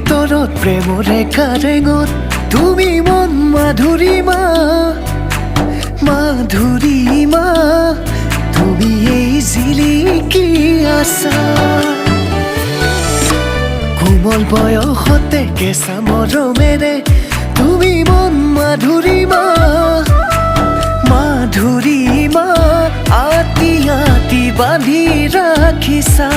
ভিতৰত প্ৰেমৰে কাৰেঙত তুমি মন মাধুৰীমা মাধুৰীমা তুমি এই জিলিকি আছা কোমল বয়সতে কেঁচা মৰমেৰে তুমি মন মাধুৰীমা মাধুৰীমা আতি আতি বান্ধি ৰাখিছা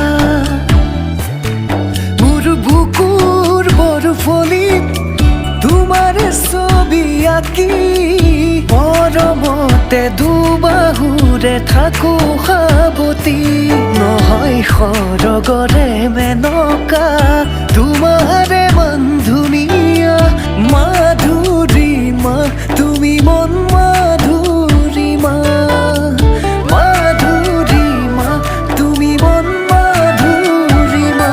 মোৰ বুকুৰ বৰফলিত তোমাৰ ছবি আঁকি মৰমতে দুবাহুৰে থাকো সাৱতি নহয় সৰগৰে মেনকা তোমাৰে মাধুৰীয়া মাধুৰীমা তুমি মন মাধুৰীমা মাধুৰীমা তুমি মন মাধুৰীমা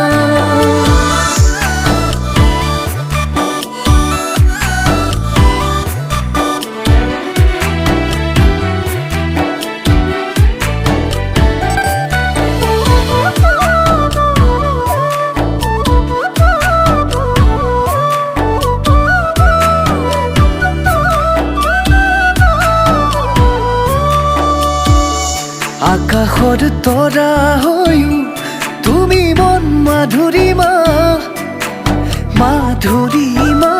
আকাশৰ তৰা হৈও তুমি মন মাধুৰীমা মাধুৰীমা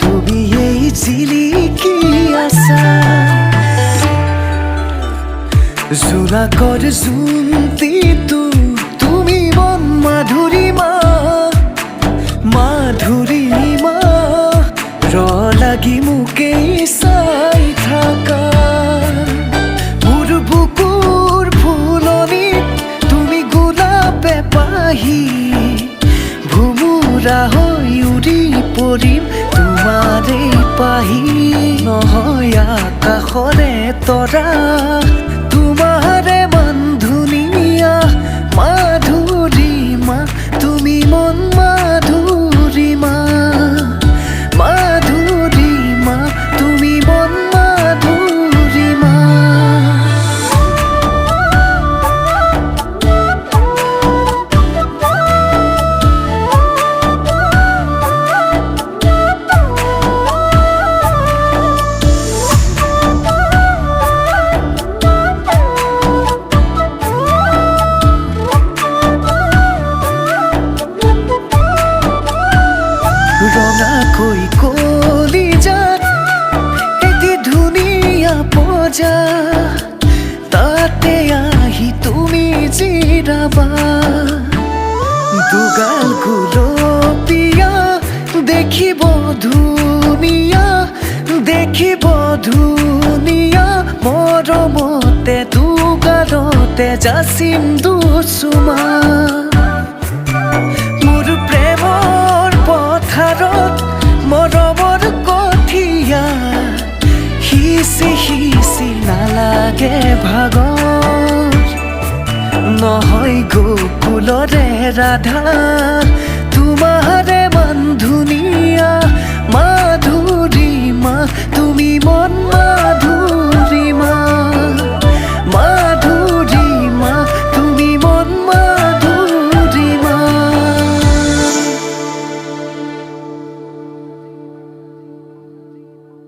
তুমি এই জিলিকি আছা জোনাকৰ জোনটিটো তুমি মন মাধুৰীমা মাধুৰীমা ৰ লাগি মোকেই চাই থাকা বুকুৰ ফুলনিত তুমি গোলাপে পাহি ভুমুৰা হৈ উৰি পৰিম তোমাৰে পাহি নহয় আকাশৰে তৰা তোমাৰে বান্ধুনীয়া মাধুৰীমা তুমি মন মাধুৰীমা মাধুৰীমা তুমি মন মাধুৰীমা ৰঙাকৈ কলিজাত এটি ধুনীয়া পজা তাতে আহি তুমি জিৰাবা দুগাল গুলপীয়া দেখিব ধুনীয়া মৰমতে দুগালতে যাচিম দুচুমা মোৰ প্ৰেমৰ পথাৰত মৰমৰ কঠীয়া সিঁচি নালাগে ভাগৰ নহয় গকুলৰে ৰাধা